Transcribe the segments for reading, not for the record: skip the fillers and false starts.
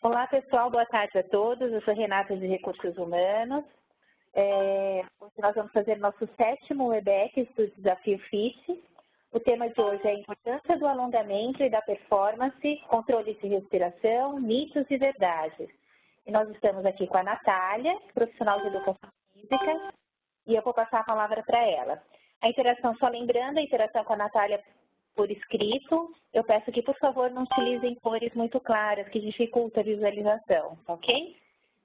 Olá, pessoal. Boa tarde a todos. Eu sou Renata de Recursos Humanos. Hoje nós vamos fazer nosso 7º WebEx do Desafio FIT. O tema de hoje é a importância do alongamento e da performance, controle de respiração, mitos e verdades. E nós estamos aqui com a Natália, profissional de educação física, e eu vou passar a palavra para ela. A interação, só lembrando, a interação com a Natália por escrito, eu peço que, por favor, não utilizem cores muito claras, que dificulta a visualização, ok?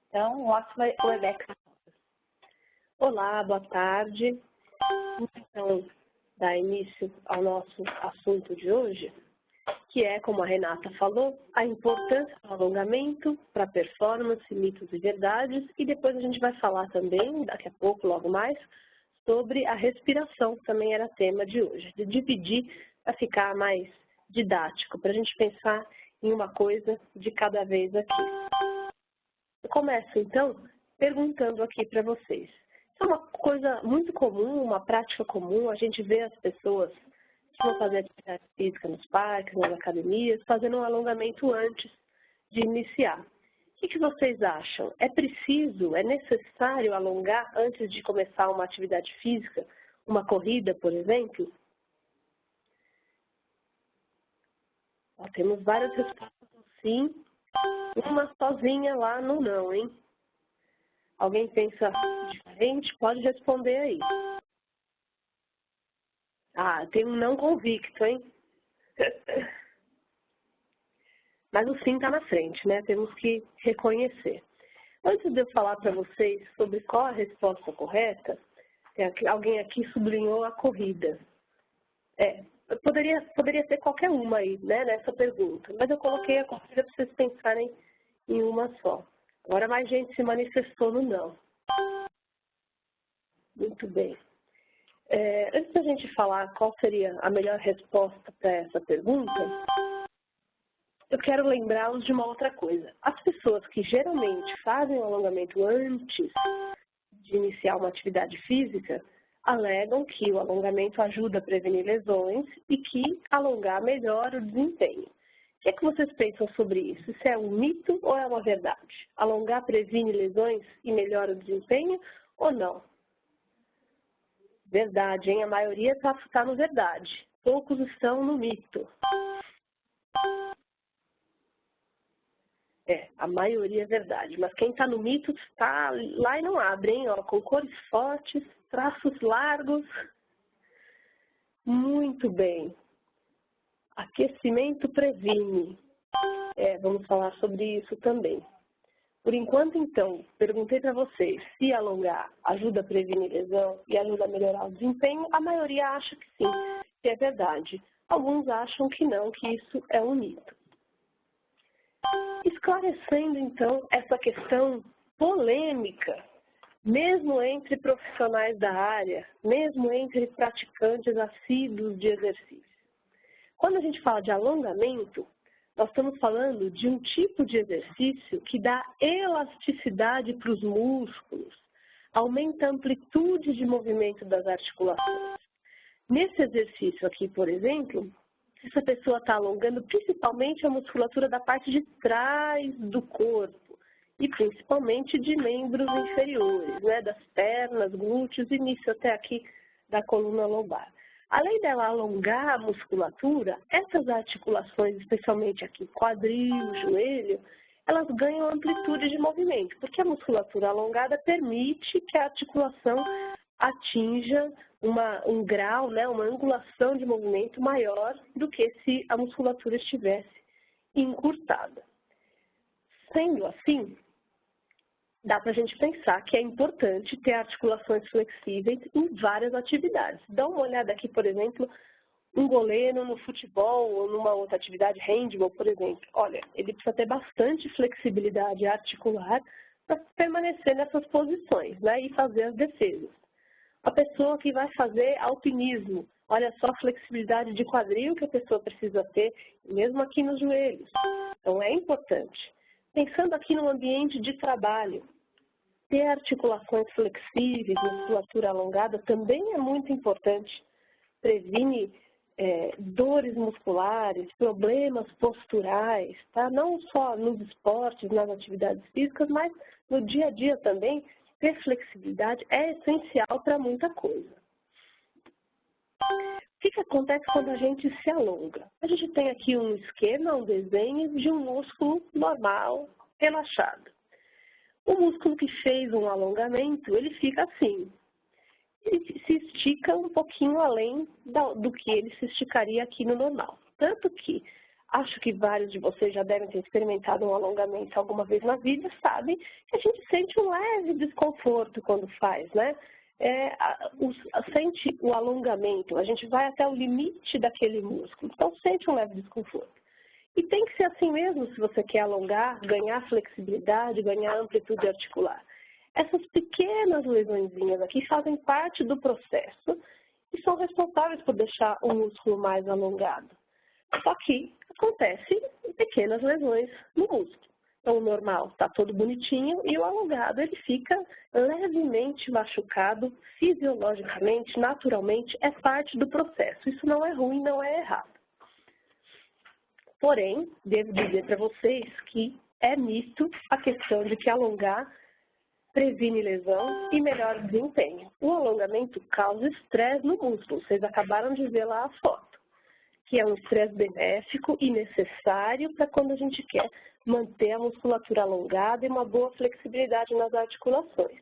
Então, um ótimo WebEx. Olá, boa tarde. Então, dar início ao nosso assunto de hoje, que é, como a Renata falou, a importância do alongamento para performance, mitos e verdades, e depois a gente vai falar também, daqui a pouco, logo mais, sobre a respiração, que também era tema de hoje, de dividir para ficar mais didático, para a gente pensar em uma coisa de cada vez aqui. Eu começo, então, perguntando aqui para vocês. É uma coisa muito comum, uma prática comum, a gente vê as pessoas que vão fazer atividade física nos parques, nas academias, fazendo um alongamento antes de iniciar. O que vocês acham? É preciso, é necessário alongar antes de começar uma atividade física, uma corrida, por exemplo? Temos várias respostas no sim, uma sozinha lá no não, hein? Alguém pensa diferente? Pode responder aí. Tem um não convicto, hein? Mas o sim está na frente, né? Temos que reconhecer. Antes de eu falar para vocês sobre qual a resposta correta, alguém aqui sublinhou a corrida. Poderia ser qualquer uma aí, né, nessa pergunta, mas eu coloquei a corrida para vocês pensarem em uma só. Agora mais gente se manifestou no não. Muito bem. Antes da gente falar qual seria a melhor resposta para essa pergunta, eu quero lembrá-los de uma outra coisa. As pessoas que geralmente fazem o alongamento antes de iniciar uma atividade física, alegam que o alongamento ajuda a prevenir lesões e que alongar melhora o desempenho. O que vocês pensam sobre isso? Isso é um mito ou é uma verdade? Alongar previne lesões e melhora o desempenho ou não? Verdade, hein? A maioria está no verdade. Poucos estão no mito. A maioria é verdade. Mas quem está no mito está lá e não abre, hein? Com cores fortes, traços largos. Muito bem. Aquecimento previne. Vamos falar sobre isso também. Por enquanto, então, perguntei para vocês se alongar ajuda a prevenir lesão e ajuda a melhorar o desempenho. A maioria acha que sim, que é verdade. Alguns acham que não, que isso é um mito. Esclarecendo, então, essa questão polêmica, mesmo entre profissionais da área, mesmo entre praticantes assíduos de exercício. Quando a gente fala de alongamento, nós estamos falando de um tipo de exercício que dá elasticidade para os músculos, aumenta a amplitude de movimento das articulações. Nesse exercício aqui, por exemplo, essa pessoa está alongando principalmente a musculatura da parte de trás do corpo e principalmente de membros inferiores, né, das pernas, glúteos, início até aqui da coluna lombar. Além dela alongar a musculatura, essas articulações, especialmente aqui quadril, joelho, elas ganham amplitude de movimento, porque a musculatura alongada permite que a articulação atinja um grau, né, uma angulação de movimento maior do que se a musculatura estivesse encurtada. Sendo assim, dá para a gente pensar que é importante ter articulações flexíveis em várias atividades. Dá uma olhada aqui, por exemplo, um goleiro no futebol ou numa outra atividade, handball, por exemplo. Olha, ele precisa ter bastante flexibilidade articular para permanecer nessas posições, né, e fazer as defesas. A pessoa que vai fazer alpinismo, olha só a flexibilidade de quadril que a pessoa precisa ter, mesmo aqui nos joelhos. Então, é importante. Pensando aqui no ambiente de trabalho, ter articulações flexíveis, musculatura alongada também é muito importante. Previne dores musculares, problemas posturais, tá? Não só nos esportes, nas atividades físicas, mas no dia a dia também, ter flexibilidade é essencial para muita coisa. O que acontece quando a gente se alonga? A gente tem aqui um esquema, um desenho de um músculo normal, relaxado. O músculo que fez um alongamento, ele fica assim. Ele se estica um pouquinho além do que ele se esticaria aqui no normal. Tanto que, acho que vários de vocês já devem ter experimentado um alongamento alguma vez na vida, sabem que a gente sente um leve desconforto quando faz, né? Sente o alongamento, a gente vai até o limite daquele músculo, então sente um leve desconforto. E tem que ser assim mesmo se você quer alongar, ganhar flexibilidade, ganhar amplitude articular. Essas pequenas lesõezinhas aqui fazem parte do processo e são responsáveis por deixar o músculo mais alongado. Só que acontece pequenas lesões no músculo. Então, o normal está todo bonitinho e o alongado ele fica levemente machucado, fisiologicamente, naturalmente, é parte do processo. Isso não é ruim, não é errado. Porém, devo dizer para vocês que é mito a questão de que alongar previne lesão e melhora o desempenho. O alongamento causa estresse no músculo, vocês acabaram de ver lá a foto, que é um estresse benéfico e necessário para quando a gente quer manter a musculatura alongada e uma boa flexibilidade nas articulações.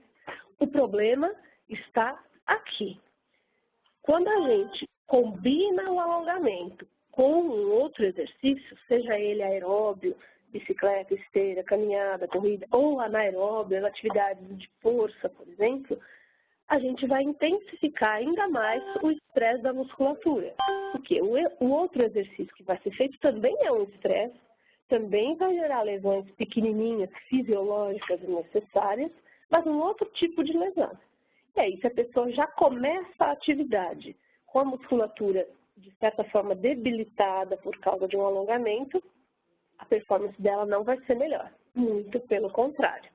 O problema está aqui. Quando a gente combina o alongamento com um outro exercício, seja ele aeróbio, bicicleta, esteira, caminhada, corrida, ou anaeróbio, as atividades de força, por exemplo, a gente vai intensificar ainda mais o estresse da musculatura. Porque o outro exercício que vai ser feito também é um estresse, também vai gerar lesões pequenininhas, fisiológicas e necessárias, mas um outro tipo de lesão. E aí, se a pessoa já começa a atividade com a musculatura, de certa forma, debilitada por causa de um alongamento, a performance dela não vai ser melhor, muito pelo contrário.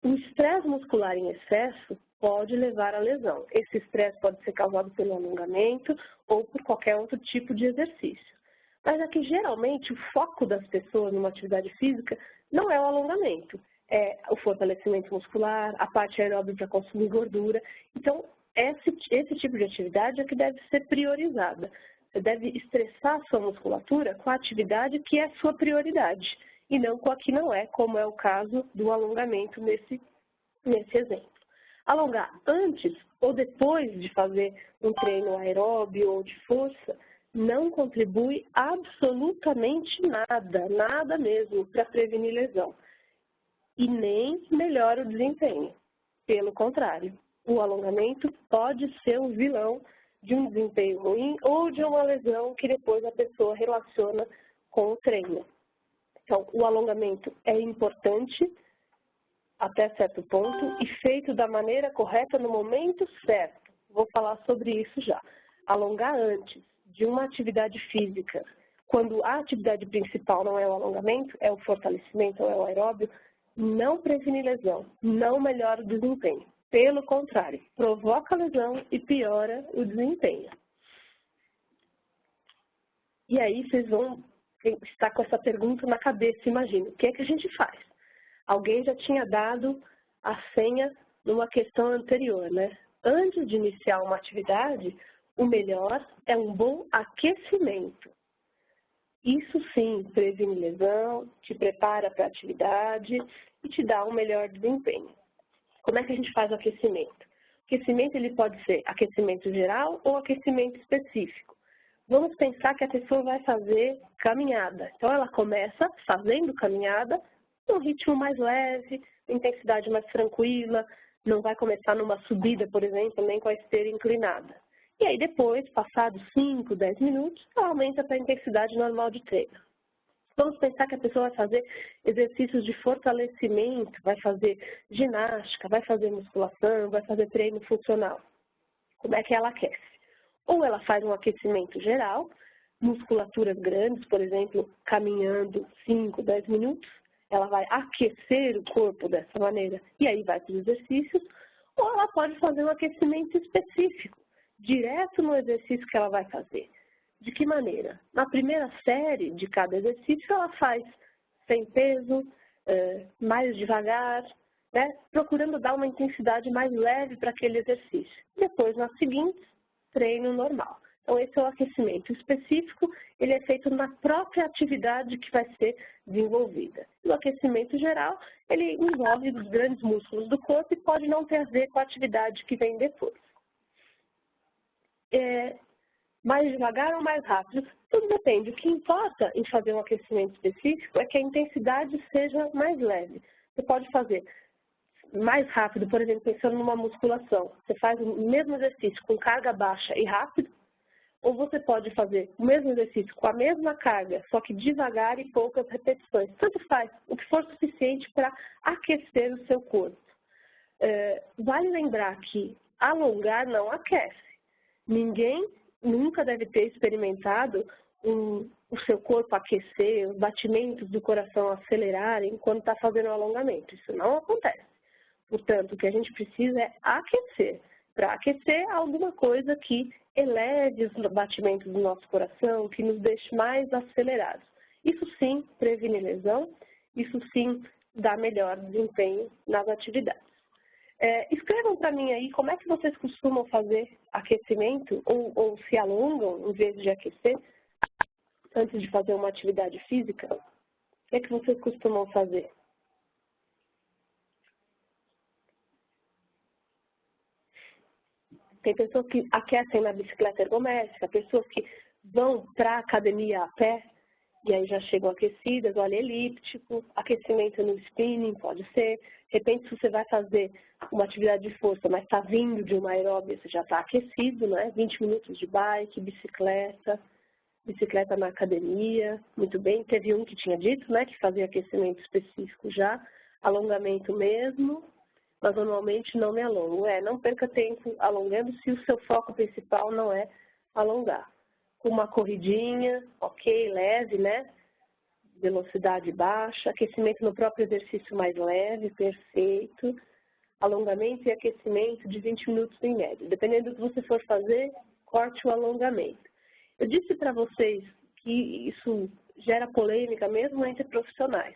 O estresse muscular em excesso pode levar à lesão. Esse estresse pode ser causado pelo alongamento ou por qualquer outro tipo de exercício. Mas aqui, geralmente, o foco das pessoas numa atividade física não é o alongamento, é o fortalecimento muscular, a parte aeróbica para consumir gordura. Então, esse tipo de atividade é que deve ser priorizada. Você deve estressar a sua musculatura com a atividade que é sua prioridade, e não com a que não é, como é o caso do alongamento nesse exemplo. Alongar antes ou depois de fazer um treino aeróbio ou de força não contribui absolutamente nada, nada mesmo, para prevenir lesão. E nem melhora o desempenho. Pelo contrário, o alongamento pode ser o vilão de um desempenho ruim ou de uma lesão que depois a pessoa relaciona com o treino. Então, o alongamento é importante até certo ponto e feito da maneira correta no momento certo. Vou falar sobre isso já. Alongar antes de uma atividade física, quando a atividade principal não é o alongamento, é o fortalecimento ou é o aeróbio, não previne lesão, não melhora o desempenho. Pelo contrário, provoca lesão e piora o desempenho. E aí vocês vão estar com essa pergunta na cabeça, imagina, o que é que a gente faz? Alguém já tinha dado a senha numa questão anterior, né? Antes de iniciar uma atividade, o melhor é um bom aquecimento. Isso sim previne lesão, te prepara para a atividade e te dá um melhor desempenho. Como é que a gente faz o aquecimento? O aquecimento ele pode ser aquecimento geral ou aquecimento específico. Vamos pensar que a pessoa vai fazer caminhada. Então, ela começa fazendo caminhada num ritmo mais leve, intensidade mais tranquila, não vai começar numa subida, por exemplo, nem com a esteira inclinada. E aí, depois, passados 5, 10 minutos, ela aumenta para a intensidade normal de treino. Vamos pensar que a pessoa vai fazer exercícios de fortalecimento, vai fazer ginástica, vai fazer musculação, vai fazer treino funcional. Como é que ela aquece? Ou ela faz um aquecimento geral, musculaturas grandes, por exemplo, caminhando 5, 10 minutos, ela vai aquecer o corpo dessa maneira e aí vai para os exercícios, ou ela pode fazer um aquecimento específico, direto no exercício que ela vai fazer. De que maneira? Na primeira série de cada exercício, ela faz sem peso, mais devagar, né? Procurando dar uma intensidade mais leve para aquele exercício. Depois, nas seguintes, treino normal. Então, esse é o aquecimento específico, ele é feito na própria atividade que vai ser desenvolvida. O aquecimento geral, ele envolve os grandes músculos do corpo e pode não ter a ver com a atividade que vem depois. Mais devagar ou mais rápido? Tudo depende. O que importa em fazer um aquecimento específico é que a intensidade seja mais leve. Você pode fazer mais rápido, por exemplo, pensando numa musculação. Você faz o mesmo exercício com carga baixa e rápido, ou você pode fazer o mesmo exercício com a mesma carga, só que devagar e poucas repetições. Tanto faz, o que for suficiente para aquecer o seu corpo. Vale lembrar que alongar não aquece. Ninguém nunca deve ter experimentado o seu corpo aquecer, os batimentos do coração acelerarem quando está fazendo um alongamento. Isso não acontece. Portanto, o que a gente precisa é aquecer. Para aquecer alguma coisa que eleve os batimentos do nosso coração, que nos deixe mais acelerados. Isso sim previne lesão, isso sim dá melhor desempenho nas atividades. Escrevam para mim aí como é que vocês costumam fazer aquecimento ou se alongam em vez de aquecer antes de fazer uma atividade física. O que é que vocês costumam fazer? Tem pessoas que aquecem na bicicleta ergométrica, pessoas que vão para a academia a pé e aí já chegam aquecidas, olha, elíptico, aquecimento no spinning, pode ser. De repente, se você vai fazer uma atividade de força, mas está vindo de uma aeróbia, você já está aquecido, né? 20 minutos de bike, bicicleta na academia, muito bem. Teve um que tinha dito, né, que fazia aquecimento específico já, alongamento mesmo, mas normalmente não me alongo. Não perca tempo alongando se o seu foco principal não é alongar. Uma corridinha, ok, leve, né? Velocidade baixa, aquecimento no próprio exercício mais leve, perfeito. Alongamento e aquecimento de 20 minutos em média. Dependendo do que você for fazer, corte o alongamento. Eu disse para vocês que isso gera polêmica mesmo entre profissionais.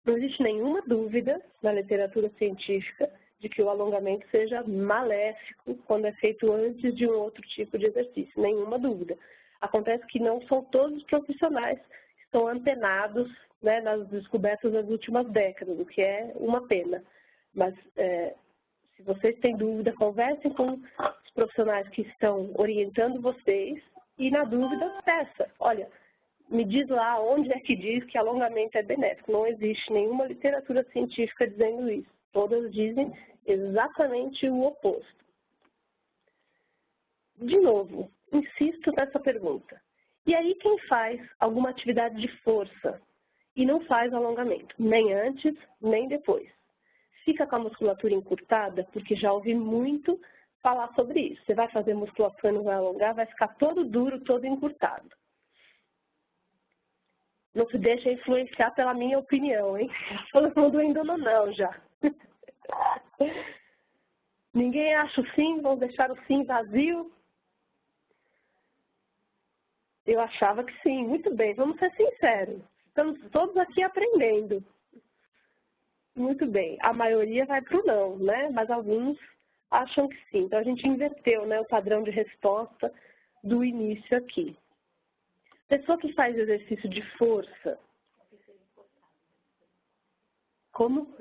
Não existe nenhuma dúvida na literatura científica de que o alongamento seja maléfico quando é feito antes de um outro tipo de exercício. Nenhuma dúvida. Acontece que não são todos os profissionais que estão antenados, né, nas descobertas das últimas décadas, o que é uma pena. Mas se vocês têm dúvida, conversem com os profissionais que estão orientando vocês e, na dúvida, peça. Olha, me diz lá onde é que diz que alongamento é benéfico. Não existe nenhuma literatura científica dizendo isso. Todas dizem exatamente o oposto. De novo, insisto nessa pergunta. E aí quem faz alguma atividade de força e não faz alongamento? Nem antes, nem depois. Fica com a musculatura encurtada, porque já ouvi muito falar sobre isso. Você vai fazer musculação e não vai alongar, vai ficar todo duro, todo encurtado. Não se deixa influenciar pela minha opinião, hein? Todo mundo indo no não já. Ninguém acha o sim, vamos deixar o sim vazio? Eu achava que sim, muito bem, vamos ser sinceros. Estamos todos aqui aprendendo. Muito bem, a maioria vai para o não, né? Mas alguns acham que sim. Então a gente inverteu, né, o padrão de resposta do início aqui. Pessoa que faz exercício de força. Como?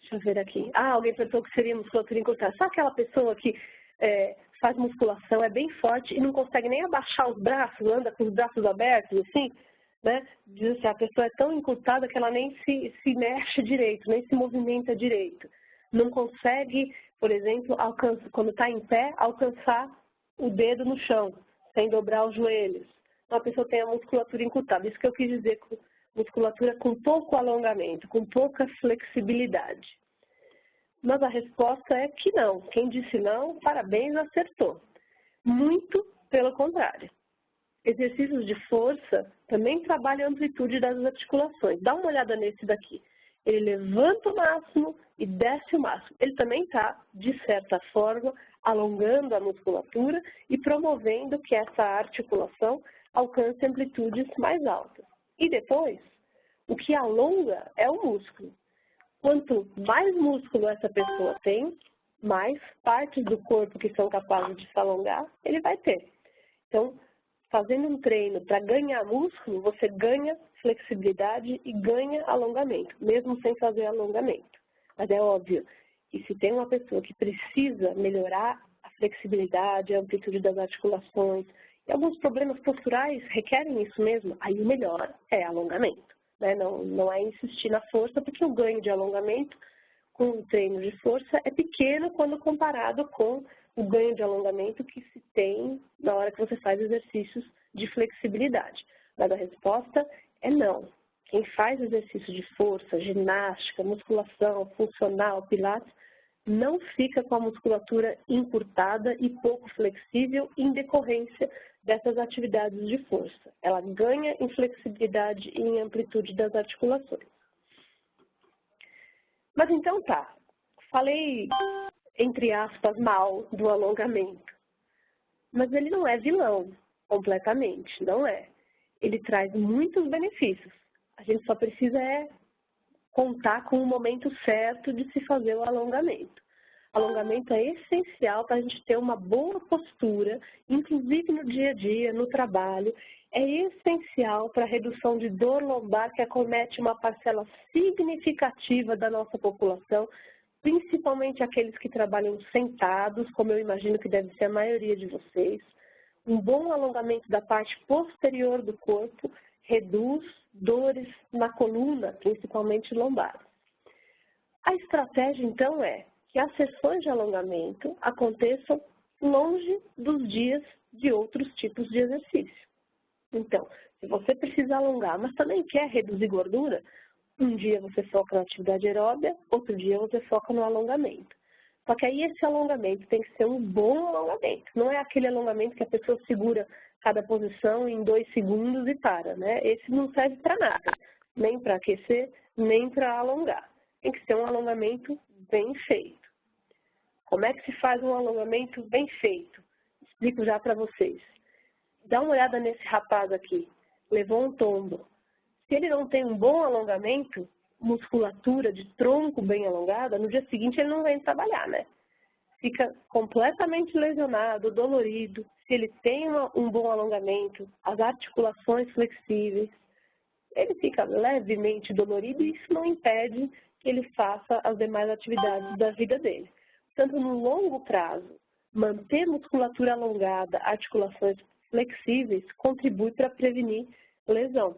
Deixa eu ver aqui. Alguém perguntou que seria musculatura encurtada. Sabe aquela pessoa que faz musculação, é bem forte e não consegue nem abaixar os braços, anda com os braços abertos, assim, né? Diz assim, a pessoa é tão encurtada que ela nem se mexe direito, nem se movimenta direito. Não consegue, por exemplo, quando está em pé, alcançar o dedo no chão, sem dobrar os joelhos. Então, a pessoa tem a musculatura encurtada. Isso que eu quis dizer com musculatura com pouco alongamento, com pouca flexibilidade. Mas a resposta é que não. Quem disse não, parabéns, acertou. Muito pelo contrário. Exercícios de força também trabalham a amplitude das articulações. Dá uma olhada nesse daqui. Ele levanta o máximo e desce o máximo. Ele também está, de certa forma, alongando a musculatura e promovendo que essa articulação alcance amplitudes mais altas. E depois, o que alonga é o músculo. Quanto mais músculo essa pessoa tem, mais partes do corpo que são capazes de se alongar, ele vai ter. Então, fazendo um treino para ganhar músculo, você ganha flexibilidade e ganha alongamento, mesmo sem fazer alongamento. Mas é óbvio que se tem uma pessoa que precisa melhorar a flexibilidade, a amplitude das articulações, e alguns problemas posturais requerem isso mesmo, aí o melhor é alongamento. Né? Não é insistir na força, porque o ganho de alongamento com o treino de força é pequeno quando comparado com o ganho de alongamento que se tem na hora que você faz exercícios de flexibilidade. Mas a resposta é não. Quem faz exercício de força, ginástica, musculação, funcional, pilates, não fica com a musculatura encurtada e pouco flexível em decorrência dessas atividades de força. Ela ganha em flexibilidade e em amplitude das articulações. Mas então tá, falei, entre aspas, mal do alongamento, mas ele não é vilão completamente, não é. Ele traz muitos benefícios, a gente só precisa contar com o momento certo de se fazer o alongamento. Alongamento é essencial para a gente ter uma boa postura, inclusive no dia a dia, no trabalho. É essencial para a redução de dor lombar que acomete uma parcela significativa da nossa população, principalmente aqueles que trabalham sentados, como eu imagino que deve ser a maioria de vocês. Um bom alongamento da parte posterior do corpo reduz dores na coluna, principalmente lombar. A estratégia, então, é que as sessões de alongamento aconteçam longe dos dias de outros tipos de exercício. Então, se você precisa alongar, mas também quer reduzir gordura, um dia você foca na atividade aeróbia, outro dia você foca no alongamento. Só que aí esse alongamento tem que ser um bom alongamento, não é aquele alongamento que a pessoa segura cada posição em 2 segundos e para, né? Esse não serve para nada, nem para aquecer, nem para alongar. Tem que ser um alongamento bem feito. Como é que se faz um alongamento bem feito? Explico já para vocês. Dá uma olhada nesse rapaz aqui, levou um tombo. Se ele não tem um bom alongamento, musculatura de tronco bem alongada, no dia seguinte ele não vem trabalhar, né? Fica completamente lesionado, dolorido. Se ele tem um bom alongamento, as articulações flexíveis, ele fica levemente dolorido e isso não impede que ele faça as demais atividades da vida dele. Portanto, no longo prazo, manter musculatura alongada, articulações flexíveis, contribui para prevenir lesão.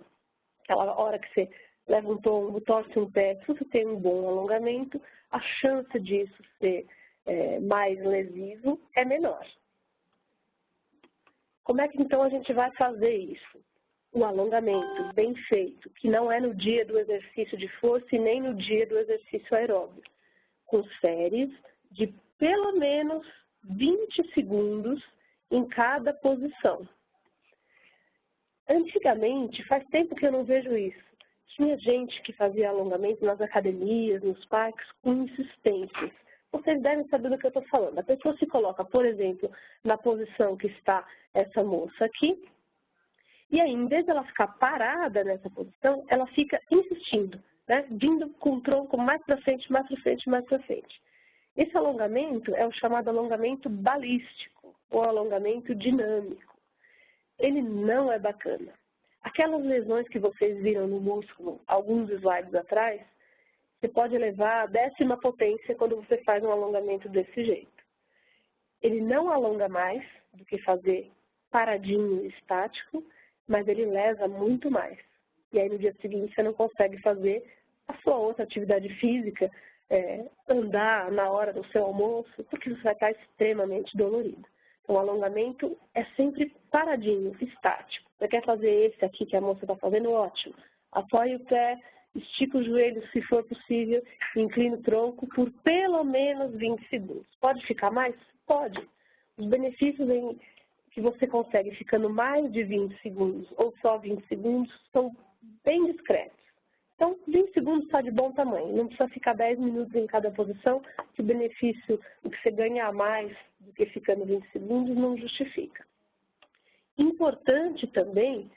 Aquela hora que você leva um tombo, torce um pé, se você tem um bom alongamento, a chance disso ser mais lesivo é menor. Como é que então a gente vai fazer isso? O alongamento bem feito, que não é no dia do exercício de força e nem no dia do exercício aeróbio, com séries de pelo menos 20 segundos em cada posição. Antigamente, faz tempo que eu não vejo isso, tinha gente que fazia alongamento nas academias, nos parques, com insistências. Vocês devem saber do que eu estou falando. A pessoa se coloca, por exemplo, na posição que está essa moça aqui, e aí, em vez de ela ficar parada nessa posição, ela fica insistindo, né? Vindo com o tronco mais para frente, mais para frente, mais para frente. Esse alongamento é o chamado alongamento balístico, ou alongamento dinâmico. Ele não é bacana. Aquelas lesões que vocês viram no músculo, alguns slides atrás, você pode levar a 10ª potência quando você faz um alongamento desse jeito. Ele não alonga mais do que fazer paradinho estático, mas ele lesa muito mais. E aí no dia seguinte você não consegue fazer a sua outra atividade física, andar na hora do seu almoço, porque você vai estar extremamente dolorido. Então, o alongamento é sempre paradinho, estático. Você quer fazer esse aqui que a moça está fazendo? Ótimo. Apoie o pé, estica os joelhos se for possível, inclina o tronco por pelo menos 20 segundos. Pode ficar mais? Pode. Os benefícios que você consegue ficando mais de 20 segundos ou só 20 segundos são bem discretos. Então, 20 segundos está de bom tamanho. Não precisa ficar 10 minutos em cada posição, que o benefício, o que você ganha a mais do porque ficando 20 segundos não justifica. Importante também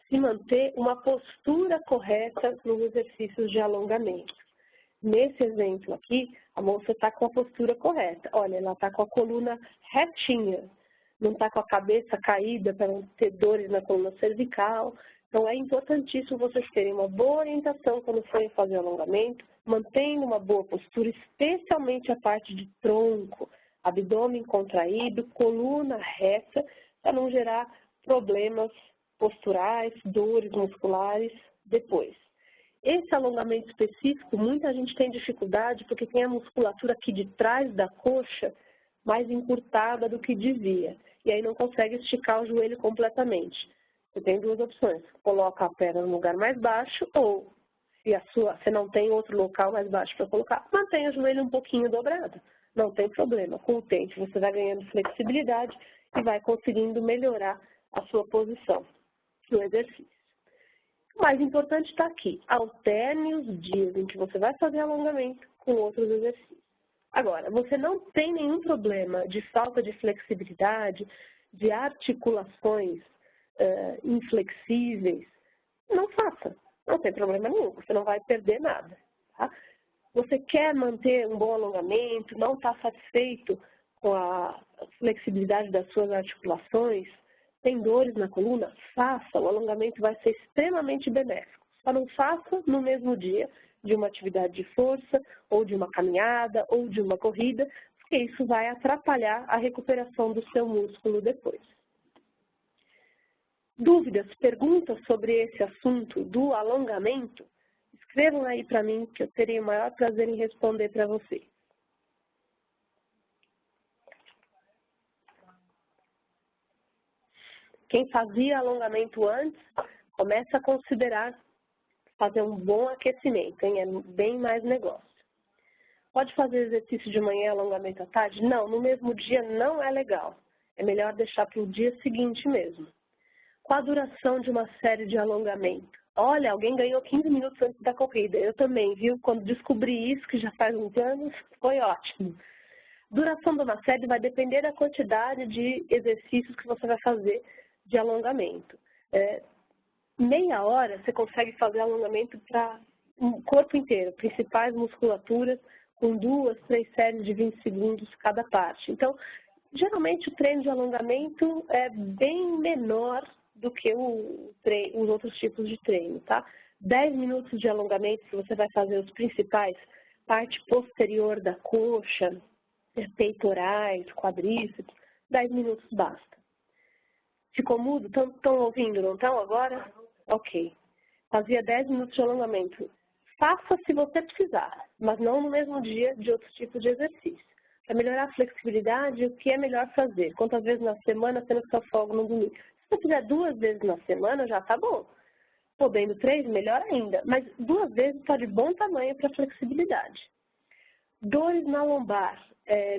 se manter uma postura correta nos exercícios de alongamento. Nesse exemplo aqui, a moça está com a postura correta. Olha, ela está com a coluna retinha, não está com a cabeça caída para não ter dores na coluna cervical. Então, é importantíssimo vocês terem uma boa orientação quando forem fazer alongamento, mantendo uma boa postura, especialmente a parte de tronco, abdômen contraído, coluna reta, para não gerar problemas posturais, dores musculares depois. Esse alongamento específico, muita gente tem dificuldade porque tem a musculatura aqui de trás da coxa mais encurtada do que devia. E aí não consegue esticar o joelho completamente. Você tem duas opções. Coloca a perna no lugar mais baixo ou, se você não tem outro local mais baixo para colocar, mantenha o joelho um pouquinho dobrado. Não tem problema. Com o tempo você vai ganhando flexibilidade e vai conseguindo melhorar a sua posição no exercício. O mais importante está aqui, alterne os dias em que você vai fazer alongamento com outros exercícios. Agora, você não tem nenhum problema de falta de flexibilidade, de articulações inflexíveis, não faça, não tem problema nenhum, você não vai perder nada. Tá? Você quer manter um bom alongamento, não está satisfeito com a flexibilidade das suas articulações, tem dores na coluna, faça, o alongamento vai ser extremamente benéfico. Só não faça no mesmo dia de uma atividade de força, ou de uma caminhada, ou de uma corrida, porque isso vai atrapalhar a recuperação do seu músculo depois. Dúvidas, perguntas sobre esse assunto do alongamento? Escrevam aí para mim que eu terei o maior prazer em responder para vocês. Quem fazia alongamento antes, começa a considerar fazer um bom aquecimento, hein? É bem mais negócio. Pode fazer exercício de manhã e alongamento à tarde? Não, no mesmo dia não é legal. É melhor deixar para o dia seguinte mesmo. Qual a duração de uma série de alongamento? Olha, alguém ganhou 15 minutos antes da corrida. Eu também, viu? Quando descobri isso, que já faz uns anos, foi ótimo. Duração de uma série vai depender da quantidade de exercícios que você vai fazer de alongamento. Meia hora você consegue fazer alongamento para o corpo inteiro, principais musculaturas, com 2, 3 séries de 20 segundos cada parte. Então, geralmente o treino de alongamento é bem menor do que os outros tipos de treino, tá? 10 minutos de alongamento, se você vai fazer os principais, parte posterior da coxa, peitorais, quadríceps, 10 minutos basta. Ficou mudo? Estão ouvindo, não estão agora? Ok. Fazia 10 minutos de alongamento. Faça se você precisar, mas não no mesmo dia de outros tipos de exercício. Para melhorar a flexibilidade, o que é melhor fazer? Quantas vezes na semana, sendo que só folga no domingo? Se você fizer 2 vezes na semana, já está bom. Podendo 3, melhor ainda. Mas 2 vezes está de bom tamanho para flexibilidade. Dores na lombar.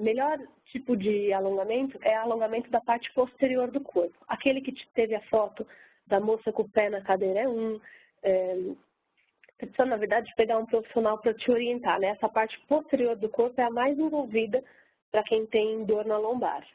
Melhor tipo de alongamento é alongamento da parte posterior do corpo. Aquele que teve a foto da moça com o pé na cadeira é um. Você precisa, na verdade, pegar um profissional para te orientar, né? Essa parte posterior do corpo é a mais envolvida para quem tem dor na lombar.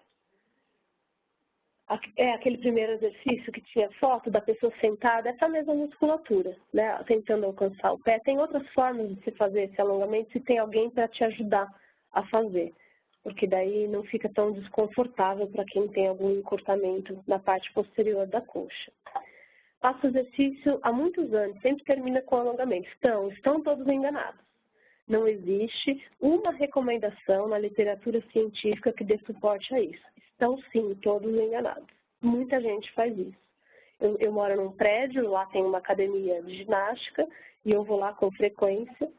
É aquele primeiro exercício que tinha foto da pessoa sentada, essa mesma musculatura, né? Tentando alcançar o pé. Tem outras formas de se fazer esse alongamento se tem alguém para te ajudar a fazer, porque daí não fica tão desconfortável para quem tem algum encurtamento na parte posterior da coxa. Faço exercício há muitos anos, sempre termina com alongamento. Estão todos enganados. Não existe uma recomendação na literatura científica que dê suporte a isso. Estão sim, todos enganados. Muita gente faz isso. Eu moro num prédio, lá tem uma academia de ginástica e eu vou lá com frequência.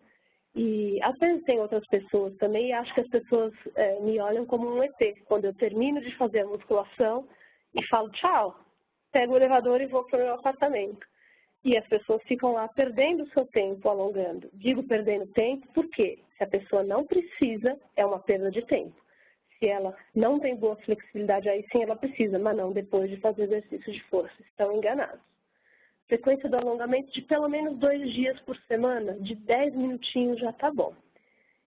E às vezes tem outras pessoas também e acho que as pessoas me olham como um ET. Quando eu termino de fazer a musculação e falo tchau, pego o elevador e vou para o meu apartamento. E as pessoas ficam lá perdendo o seu tempo alongando. Digo perdendo tempo porque se a pessoa não precisa, é uma perda de tempo. Se ela não tem boa flexibilidade, aí sim ela precisa, mas não depois de fazer exercício de força. Estão enganados. Frequência do alongamento de pelo menos 2 dias por semana, de 10 minutinhos já está bom.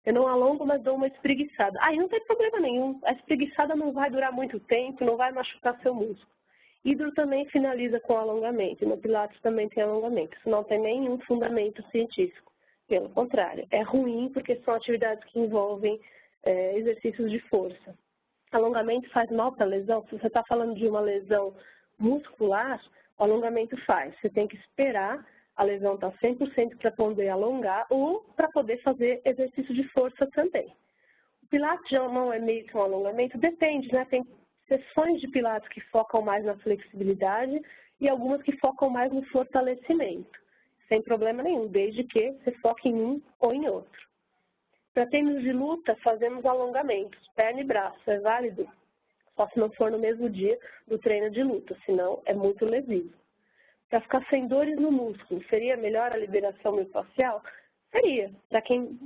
Eu não alongo, mas dou uma espreguiçada. Aí não tem problema nenhum. A espreguiçada não vai durar muito tempo, não vai machucar seu músculo. Hidro também finaliza com alongamento. E no Pilates também tem alongamento. Isso não tem nenhum fundamento científico. Pelo contrário, é ruim porque são atividades que envolvem exercícios de força. Alongamento faz mal para a lesão? Se você está falando de uma lesão muscular, o alongamento faz. Você tem que esperar a lesão estar 100% para poder alongar ou para poder fazer exercício de força também. O Pilates já não é meio que um alongamento? Depende, né? Tem sessões de Pilates que focam mais na flexibilidade e algumas que focam mais no fortalecimento. Sem problema nenhum, desde que você foque em um ou em outro. Para treinos de luta, fazemos alongamentos, perna e braço, é válido, só se não for no mesmo dia do treino de luta, senão é muito lesivo. Para ficar sem dores no músculo, seria melhor a liberação miofascial? Seria. Para quem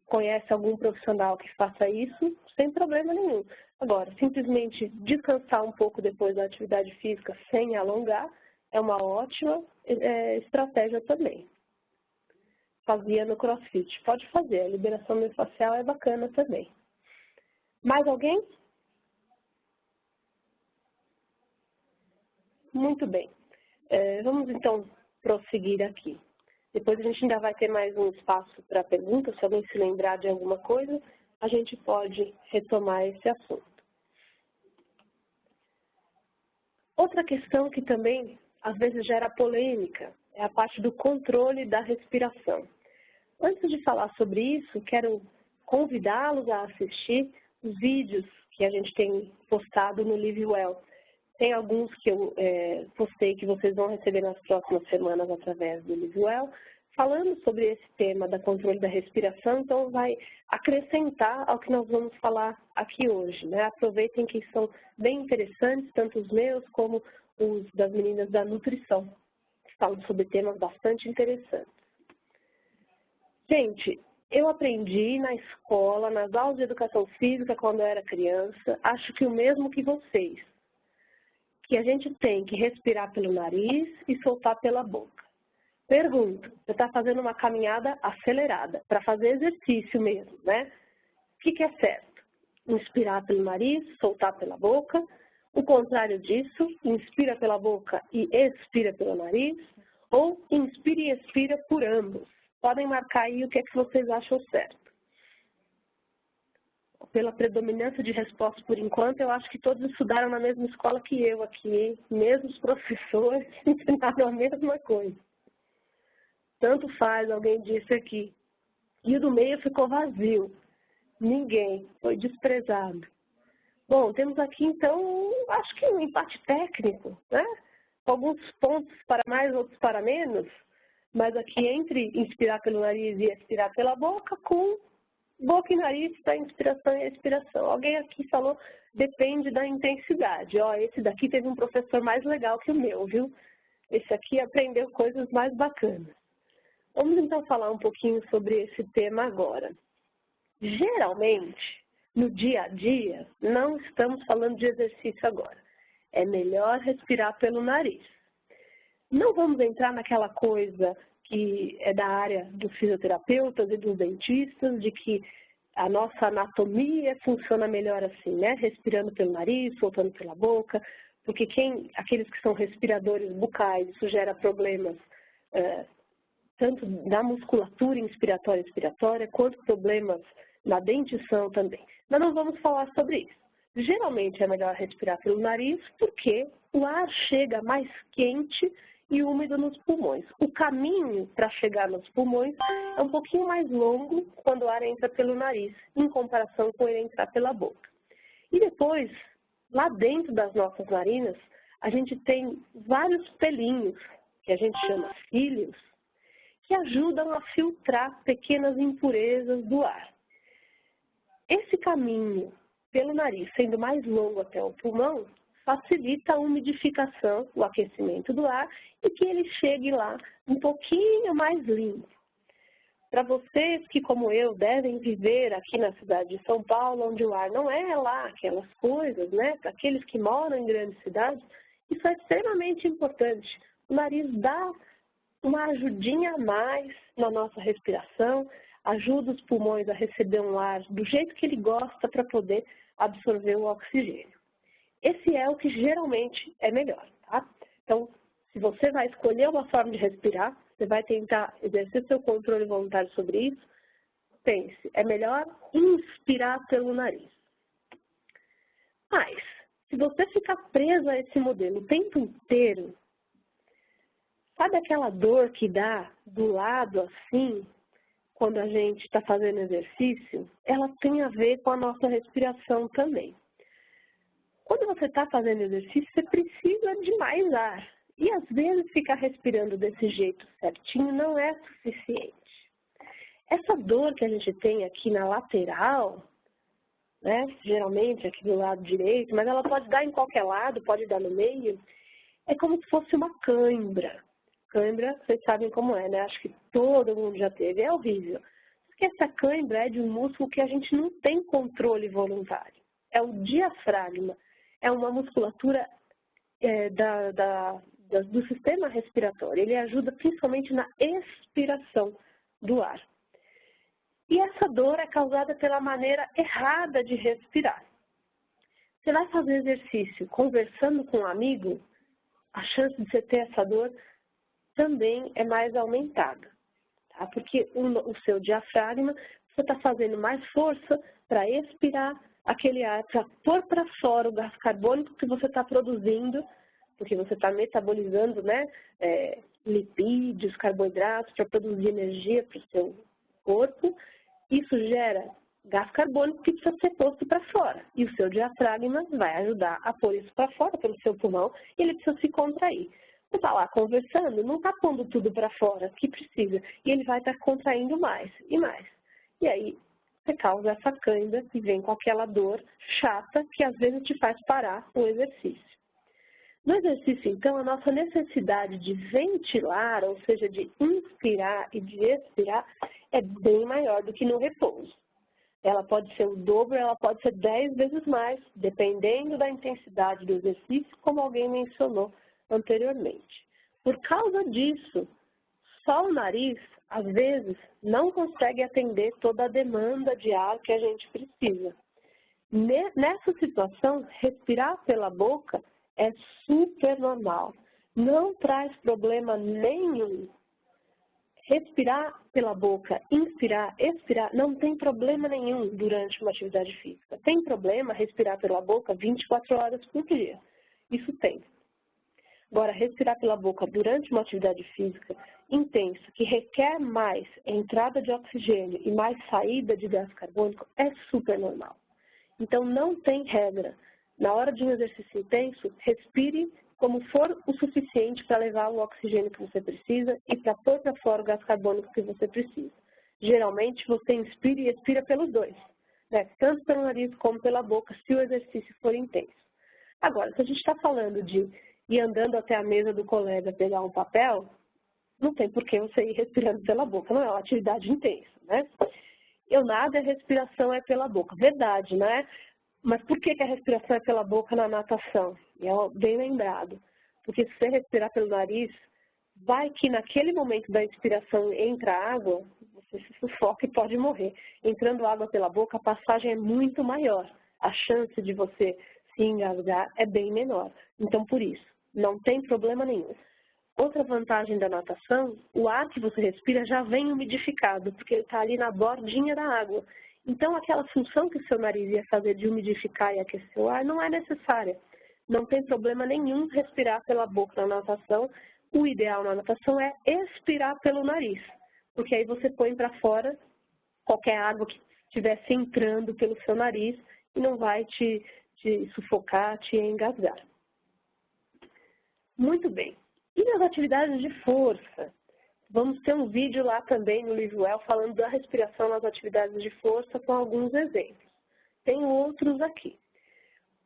conhece algum profissional que faça isso, sem problema nenhum. Agora, simplesmente descansar um pouco depois da atividade física sem alongar é uma ótima estratégia também. Fazia no CrossFit. Pode fazer, a liberação miofascial é bacana também. Mais alguém? Muito bem. Vamos então prosseguir aqui. Depois a gente ainda vai ter mais um espaço para perguntas, se alguém se lembrar de alguma coisa, a gente pode retomar esse assunto. Outra questão que também às vezes gera polêmica é a parte do controle da respiração. Antes de falar sobre isso, quero convidá-los a assistir os vídeos que a gente tem postado no LiveWell. Tem alguns que eu postei que vocês vão receber nas próximas semanas através do LiveWell, falando sobre esse tema da controle da respiração, então vai acrescentar ao que nós vamos falar aqui hoje, né? Aproveitem que são bem interessantes, tanto os meus como os das meninas da nutrição, que falam sobre temas bastante interessantes. Gente, eu aprendi na escola, nas aulas de educação física quando eu era criança, acho que o mesmo que vocês, que a gente tem que respirar pelo nariz e soltar pela boca. Pergunto, você está fazendo uma caminhada acelerada, para fazer exercício mesmo, né? O que é certo? Inspirar pelo nariz, soltar pela boca. O contrário disso, inspira pela boca e expira pelo nariz, ou inspira e expira por ambos. Podem marcar aí o que é que vocês acham certo. Pela predominância de respostas por enquanto, eu acho que todos estudaram na mesma escola que eu aqui, mesmos professores ensinaram a mesma coisa. Tanto faz, alguém disse aqui. E o do meio ficou vazio. Ninguém, foi desprezado. Bom, temos aqui então, acho que um empate técnico, né? Alguns pontos para mais, outros para menos, mas aqui entre inspirar pelo nariz e expirar pela boca, com boca e nariz para inspiração e expiração. Alguém aqui falou, depende da intensidade. Ó, esse daqui teve um professor mais legal que o meu, viu? Esse aqui aprendeu coisas mais bacanas. Vamos então falar um pouquinho sobre esse tema agora. Geralmente, no dia a dia, não estamos falando de exercício agora. É melhor respirar pelo nariz. Não vamos entrar naquela coisa que é da área dos fisioterapeutas e dos dentistas, de que a nossa anatomia funciona melhor assim, né? Respirando pelo nariz, soltando pela boca, porque aqueles que são respiradores bucais, isso gera problemas tanto na musculatura inspiratória e expiratória, quanto problemas na dentição também. Mas não vamos falar sobre isso. Geralmente é melhor respirar pelo nariz porque o ar chega mais quente e úmido nos pulmões. O caminho para chegar nos pulmões é um pouquinho mais longo quando o ar entra pelo nariz, em comparação com ele entrar pela boca. E depois, lá dentro das nossas narinas, a gente tem vários pelinhos, que a gente chama cílios, que ajudam a filtrar pequenas impurezas do ar. Esse caminho pelo nariz, sendo mais longo até o pulmão, facilita a umidificação, o aquecimento do ar e que ele chegue lá um pouquinho mais limpo. Para vocês que, como eu, devem viver aqui na cidade de São Paulo, onde o ar não é lá aquelas coisas, né? Para aqueles que moram em grandes cidades, isso é extremamente importante. O nariz dá uma ajudinha a mais na nossa respiração, ajuda os pulmões a receber um ar do jeito que ele gosta para poder absorver o oxigênio. Esse é o que geralmente é melhor, tá? Então, se você vai escolher uma forma de respirar, você vai tentar exercer seu controle voluntário sobre isso, pense, é melhor inspirar pelo nariz. Mas, se você ficar preso a esse modelo o tempo inteiro, sabe aquela dor que dá do lado assim, quando a gente está fazendo exercício? Ela tem a ver com a nossa respiração também. Quando você está fazendo exercício, você precisa de mais ar. E às vezes ficar respirando desse jeito certinho não é suficiente. Essa dor que a gente tem aqui na lateral, né, geralmente aqui do lado direito, mas ela pode dar em qualquer lado, pode dar no meio, é como se fosse uma cãibra. Cãibra, vocês sabem como é, né? Acho que todo mundo já teve, é horrível. Porque essa cãibra é de um músculo que a gente não tem controle voluntário. É o diafragma, é uma musculatura do sistema respiratório. Ele ajuda principalmente na expiração do ar. E essa dor é causada pela maneira errada de respirar. Você vai fazer exercício conversando com um amigo, a chance de você ter essa dor também é mais aumentada, tá? Porque o seu diafragma, você está fazendo mais força para expirar aquele ar, para pôr para fora o gás carbônico que você está produzindo, porque você está metabolizando, né, lipídios, carboidratos para produzir energia para o seu corpo. Isso gera gás carbônico que precisa ser posto para fora. E o seu diafragma vai ajudar a pôr isso para fora pelo seu pulmão e ele precisa se contrair. Você está lá conversando, não está pondo tudo para fora que precisa. E ele vai estar contraindo mais e mais. E aí você causa essa cãibra e vem com aquela dor chata que às vezes te faz parar o exercício. No exercício, então, a nossa necessidade de ventilar, ou seja, de inspirar e de expirar, é bem maior do que no repouso. Ela pode ser o dobro, ela pode ser 10 vezes mais, dependendo da intensidade do exercício, como alguém mencionou anteriormente. Por causa disso, só o nariz, às vezes, não consegue atender toda a demanda de ar que a gente precisa. Nessa situação, respirar pela boca é super normal, não traz problema nenhum. Respirar pela boca, inspirar, expirar, não tem problema nenhum durante uma atividade física. Tem problema respirar pela boca 24 horas por dia, isso tem. Agora, respirar pela boca durante uma atividade física intensa, que requer mais entrada de oxigênio e mais saída de gás carbônico, é super normal. Então, não tem regra. Na hora de um exercício intenso, respire como for o suficiente para levar o oxigênio que você precisa e para pôr para fora o gás carbônico que você precisa. Geralmente, você inspira e expira pelos dois, né? Tanto pelo nariz como pela boca, se o exercício for intenso. Agora, se a gente está falando de ir andando até a mesa do colega pegar um papel, não tem por que você ir respirando pela boca, não é uma atividade intensa, né? Eu nado e a respiração é pela boca. Verdade, né? Mas por que a respiração é pela boca na natação? É bem lembrado. Porque se você respirar pelo nariz, vai que naquele momento da inspiração entra água, você se sufoca e pode morrer. Entrando água pela boca, a passagem é muito maior. A chance de você se engasgar é bem menor. Então, por isso, não tem problema nenhum. Outra vantagem da natação, o ar que você respira já vem umidificado, porque ele está ali na bordinha da água. Então, aquela função que o seu nariz ia fazer de umidificar e aquecer o ar não é necessária. Não tem problema nenhum respirar pela boca na natação. O ideal na natação é expirar pelo nariz, porque aí você põe para fora qualquer água que estivesse entrando pelo seu nariz e não vai te sufocar, te engasgar. Muito bem. E nas atividades de força? Vamos ter um vídeo lá também no Livewell falando da respiração nas atividades de força com alguns exemplos. Tem outros aqui.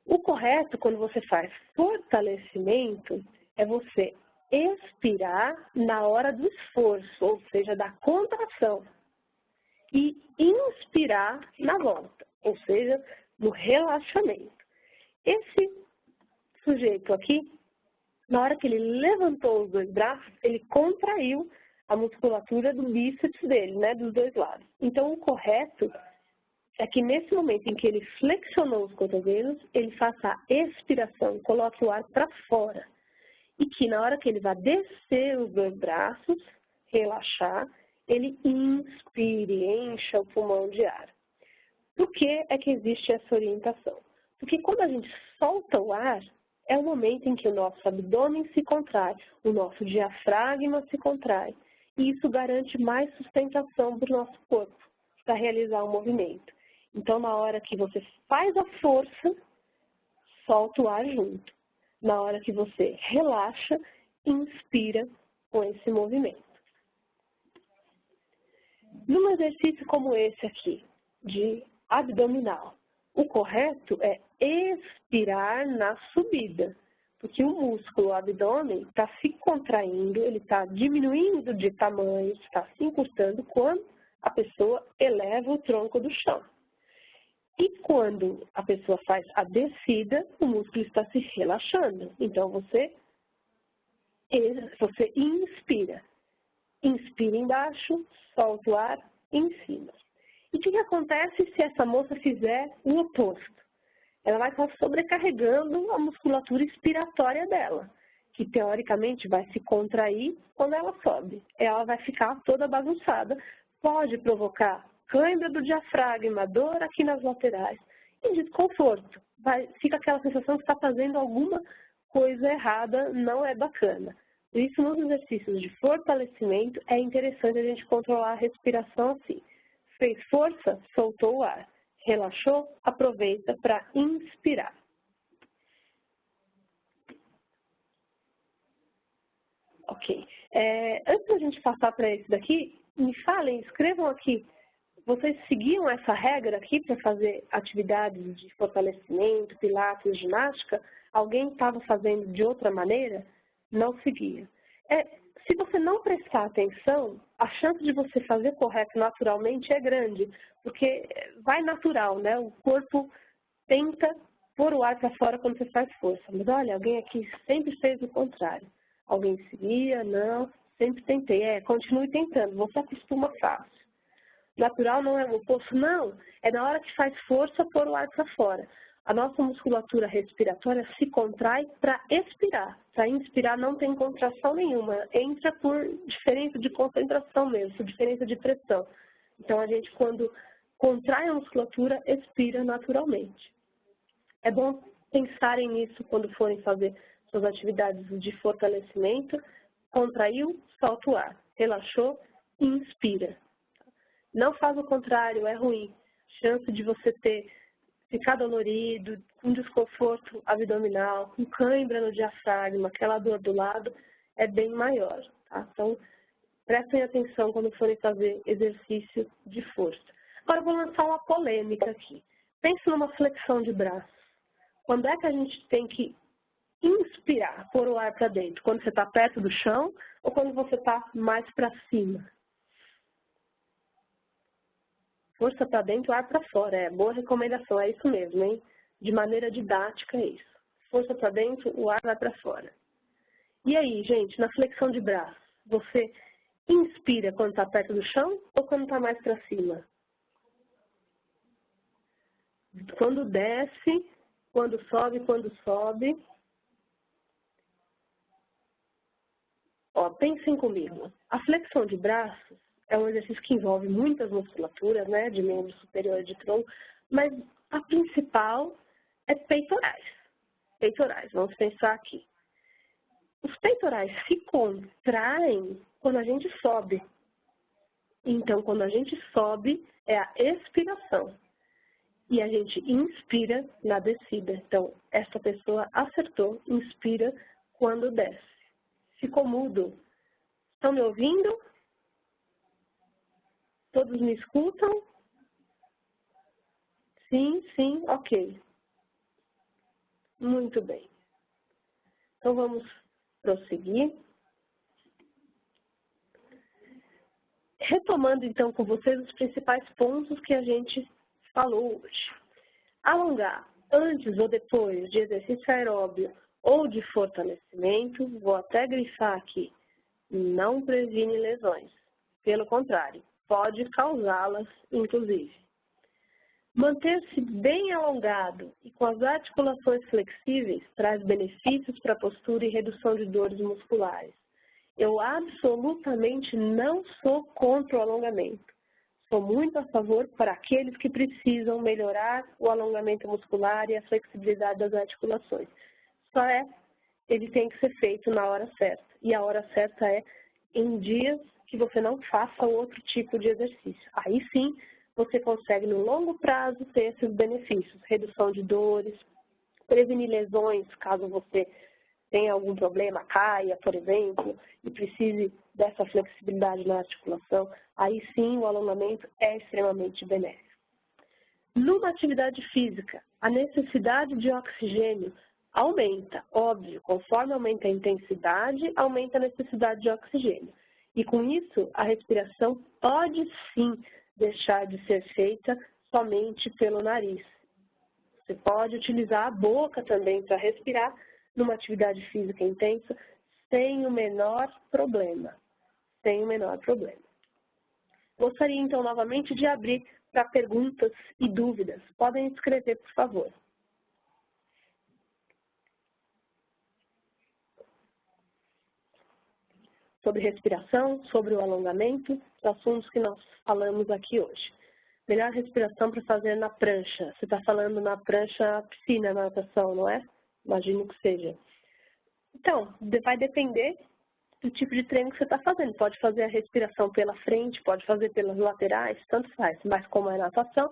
O correto, quando você faz fortalecimento, é você expirar na hora do esforço, ou seja, da contração, e inspirar na volta, ou seja, no relaxamento. Esse sujeito aqui, na hora que ele levantou os dois braços, ele contraiu a musculatura do bíceps dele, né, dos dois lados. Então, o correto é que nesse momento em que ele flexionou os cotovelos, ele faça a expiração, coloque o ar para fora. E que na hora que ele vai descer os dois braços, relaxar, ele inspire, encha o pulmão de ar. Por que é que existe essa orientação? Porque quando a gente solta o ar, é o momento em que o nosso abdômen se contrai, o nosso diafragma se contrai. E isso garante mais sustentação para o nosso corpo, para realizar o movimento. Então, na hora que você faz a força, solta o ar junto. Na hora que você relaxa, inspira com esse movimento. Num exercício como esse aqui, de abdominal, o correto é expirar na subida, porque o músculo abdômen está se contraindo, ele está diminuindo de tamanho, está se encurtando quando a pessoa eleva o tronco do chão. E quando a pessoa faz a descida, o músculo está se relaxando. Então, você inspira. Inspira embaixo, solta o ar em cima. E o que acontece se essa moça fizer o oposto? Ela vai estar sobrecarregando a musculatura expiratória dela, que teoricamente vai se contrair quando ela sobe. Ela vai ficar toda bagunçada, pode provocar cãibra do diafragma, dor aqui nas laterais e desconforto. Fica aquela sensação que está fazendo alguma coisa errada, não é bacana. Por isso, nos exercícios de fortalecimento, é interessante a gente controlar a respiração assim. Fez força, soltou o ar. Relaxou, aproveita para inspirar. Ok. Antes da gente passar para esse daqui, me falem, escrevam aqui. Vocês seguiam essa regra aqui para fazer atividades de fortalecimento, pilates, ginástica? Alguém estava fazendo de outra maneira? Não seguia. Se você não prestar atenção, a chance de você fazer correto naturalmente é grande, porque vai natural, né? O corpo tenta pôr o ar para fora quando você faz força. Mas olha, alguém aqui sempre fez o contrário. Alguém seguia, não, sempre tentei. Continue tentando, você acostuma fácil. Natural não é o oposto, não. É na hora que faz força pôr o ar para fora. A nossa musculatura respiratória se contrai para expirar. Para inspirar não tem contração nenhuma. Entra por diferença de concentração mesmo, por diferença de pressão. Então, a gente, quando contrai a musculatura, expira naturalmente. É bom pensarem nisso quando forem fazer suas atividades de fortalecimento. Contraiu, solta o ar. Relaxou, inspira. Não faz o contrário, é ruim. Chance de você ficar dolorido, com desconforto abdominal, com cãibra no diafragma, aquela dor do lado, é bem maior. Tá? Então, prestem atenção quando forem fazer exercício de força. Agora, eu vou lançar uma polêmica aqui. Pense numa flexão de braços. Quando é que a gente tem que inspirar, pôr o ar para dentro? Quando você está perto do chão ou quando você está mais para cima? Força para dentro, ar para fora. Boa recomendação, é isso mesmo, hein? De maneira didática é isso. Força para dentro, o ar vai para fora. E aí, gente, na flexão de braço, você inspira quando está perto do chão ou quando está mais para cima? Quando desce, quando sobe. Ó, pensem comigo. A flexão de braços é um exercício que envolve muitas musculaturas, né, de membro superior e de tronco, mas a principal é peitorais. Peitorais, vamos pensar aqui. Os peitorais se contraem quando a gente sobe. Então, quando a gente sobe, é a expiração. E a gente inspira na descida. Então, essa pessoa acertou, inspira quando desce. Ficou mudo. Estão me ouvindo? Todos me escutam? Sim, ok. Muito bem. Então, vamos prosseguir. Retomando, então, com vocês os principais pontos que a gente falou hoje. Alongar antes ou depois de exercício aeróbio ou de fortalecimento, vou até grifar aqui, não previne lesões. Pelo contrário, pode causá-las, inclusive. Manter-se bem alongado e com as articulações flexíveis traz benefícios para a postura e redução de dores musculares. Eu absolutamente não sou contra o alongamento. Sou muito a favor para aqueles que precisam melhorar o alongamento muscular e a flexibilidade das articulações. Ele tem que ser feito na hora certa. E a hora certa é em dias que você não faça outro tipo de exercício. Aí sim, você consegue no longo prazo ter esses benefícios. Redução de dores, prevenir lesões, caso você tenha algum problema, caia, por exemplo, e precise dessa flexibilidade na articulação. Aí sim, o alongamento é extremamente benéfico. Numa atividade física, a necessidade de oxigênio aumenta, óbvio, conforme aumenta a intensidade, aumenta a necessidade de oxigênio. E com isso, a respiração pode sim deixar de ser feita somente pelo nariz. Você pode utilizar a boca também para respirar numa atividade física intensa sem o menor problema. Sem o menor problema. Gostaria então novamente de abrir para perguntas e dúvidas. Podem escrever, por favor. Sobre respiração, sobre o alongamento, os assuntos que nós falamos aqui hoje. Melhor respiração para fazer na prancha. Você está falando na prancha piscina, na natação, não é? Imagino que seja. Então, vai depender do tipo de treino que você está fazendo. Pode fazer a respiração pela frente, pode fazer pelas laterais, tanto faz. Mas como é natação,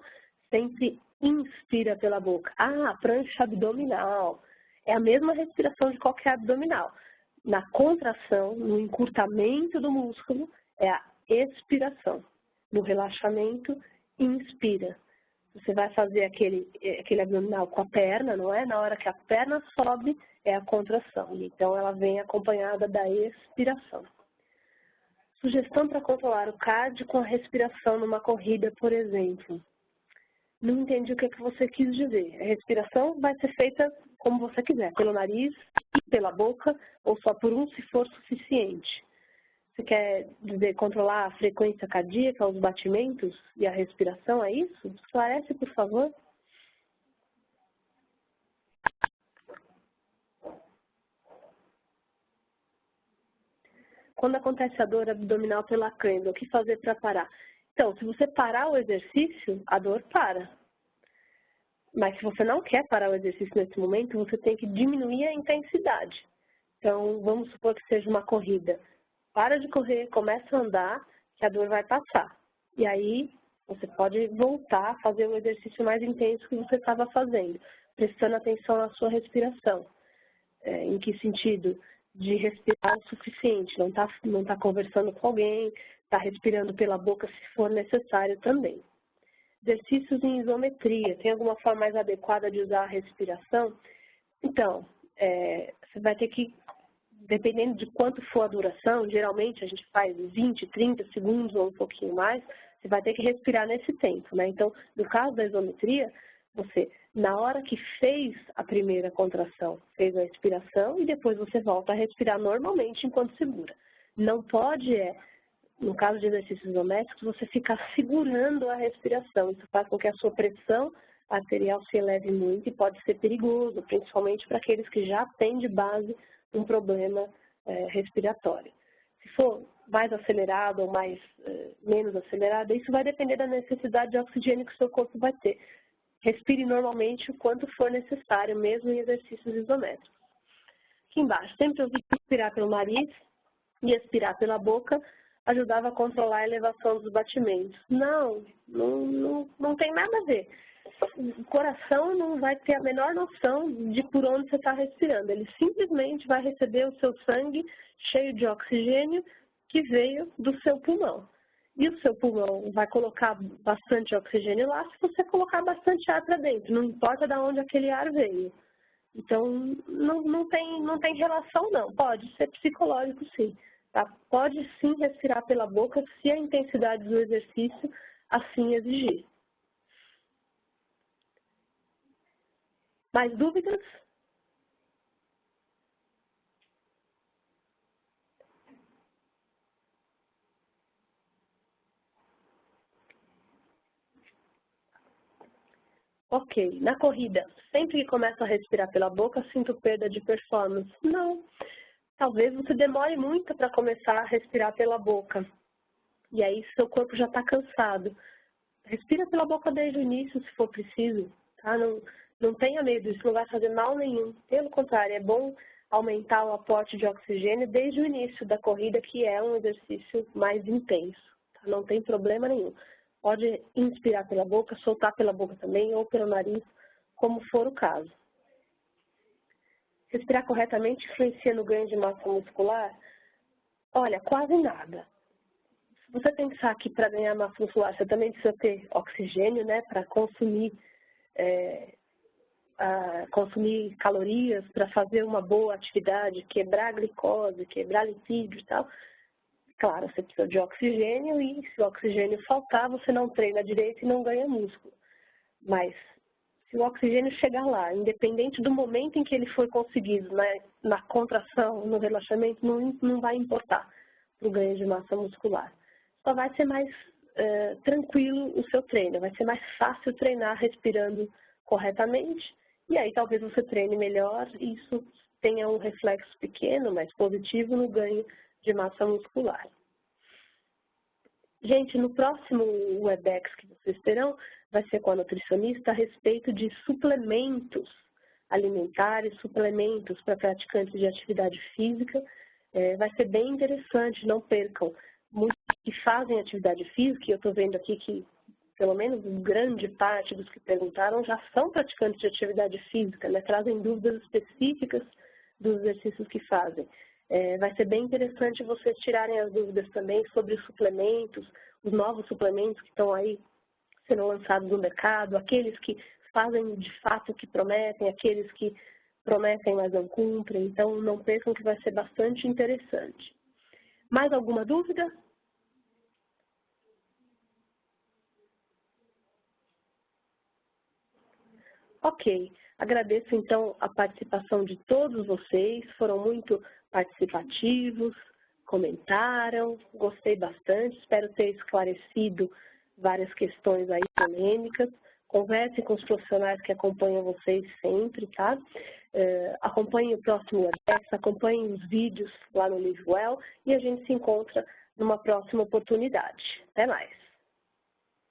sempre inspira pela boca. Ah, prancha abdominal. É a mesma respiração de qualquer abdominal. Na contração, no encurtamento do músculo, é a expiração. No relaxamento, inspira. Você vai fazer aquele abdominal com a perna, não é? Na hora que a perna sobe, é a contração. Então, ela vem acompanhada da expiração. Sugestão para controlar o cardio com a respiração numa corrida, por exemplo. Não entendi o que você quis dizer. A respiração vai ser feita como você quiser, pelo nariz, pela boca, ou só por um, se for suficiente. Você quer dizer controlar a frequência cardíaca, os batimentos e a respiração, é isso? Esclarece, por favor. Quando acontece a dor abdominal pela câimbra, o que fazer para parar? Então, se você parar o exercício, a dor para. Mas se você não quer parar o exercício nesse momento, você tem que diminuir a intensidade. Então, vamos supor que seja uma corrida. Para de correr, começa a andar, que a dor vai passar. E aí, você pode voltar a fazer o exercício mais intenso que você estava fazendo, prestando atenção na sua respiração. Em que sentido? De respirar o suficiente, não tá conversando com alguém, está respirando pela boca se for necessário também. Exercícios em isometria, tem alguma forma mais adequada de usar a respiração? Então, você vai ter que, dependendo de quanto for a duração, geralmente a gente faz 20, 30 segundos ou um pouquinho mais, você vai ter que respirar nesse tempo, né? Então, no caso da isometria, você, na hora que fez a primeira contração, fez a expiração e depois você volta a respirar normalmente enquanto segura. Não pode, no caso de exercícios isométricos, você ficar segurando a respiração. Isso faz com que a sua pressão arterial se eleve muito e pode ser perigoso, principalmente para aqueles que já têm de base um problema respiratório. Se for mais acelerado ou menos acelerado, isso vai depender da necessidade de oxigênio que o seu corpo vai ter. Respire normalmente o quanto for necessário, mesmo em exercícios isométricos. Aqui embaixo, sempre ouvi inspirar pelo nariz e expirar pela boca, ajudava a controlar a elevação dos batimentos. Não tem nada a ver. O coração não vai ter a menor noção de por onde você está respirando. Ele simplesmente vai receber o seu sangue cheio de oxigênio que veio do seu pulmão. E o seu pulmão vai colocar bastante oxigênio lá se você colocar bastante ar para dentro, não importa de onde aquele ar veio. Então, não tem relação não, pode ser psicológico sim. Tá? Pode sim respirar pela boca se a intensidade do exercício assim exigir. Mais dúvidas? Ok, na corrida, sempre que começo a respirar pela boca, sinto perda de performance. Não, talvez você demore muito para começar a respirar pela boca. E aí seu corpo já está cansado. Respira pela boca desde o início, se for preciso. Tá? Não tenha medo, isso não vai fazer mal nenhum. Pelo contrário, é bom aumentar o aporte de oxigênio desde o início da corrida, que é um exercício mais intenso. Tá? Não tem problema nenhum. Pode inspirar pela boca, soltar pela boca também, ou pelo nariz, como for o caso. Respirar corretamente influencia no ganho de massa muscular? Olha, quase nada. Se você pensar que para ganhar massa muscular você também precisa ter oxigênio, né, para consumir calorias, para fazer uma boa atividade, quebrar glicose, quebrar lipídio e tal. Claro, você precisa de oxigênio e se o oxigênio faltar, você não treina direito e não ganha músculo. Mas se o oxigênio chegar lá, independente do momento em que ele foi conseguido, né, na contração, no relaxamento, não vai importar para o ganho de massa muscular. Só vai ser mais tranquilo o seu treino, vai ser mais fácil treinar respirando corretamente e aí talvez você treine melhor e isso tenha um reflexo pequeno, mas positivo no ganho de massa muscular. Gente, no próximo Webex que vocês terão, vai ser com a nutricionista a respeito de suplementos alimentares, suplementos para praticantes de atividade física. Vai ser bem interessante, não percam. Muitos que fazem atividade física, e eu estou vendo aqui que pelo menos grande parte dos que perguntaram já são praticantes de atividade física, né? Trazem dúvidas específicas dos exercícios que fazem. Vai ser bem interessante vocês tirarem as dúvidas também sobre os suplementos, os novos suplementos que estão aí sendo lançados no mercado, aqueles que fazem de fato o que prometem, aqueles que prometem mas não cumprem, então não pensam que vai ser bastante interessante. Mais alguma dúvida? Ok, agradeço então a participação de todos vocês, foram muito participativos, comentaram, gostei bastante, espero ter esclarecido várias questões aí polêmicas. Converse com os profissionais que acompanham vocês sempre, tá? Acompanhem o próximo Webex, acompanhem os vídeos lá no LiveWell e a gente se encontra numa próxima oportunidade. Até mais!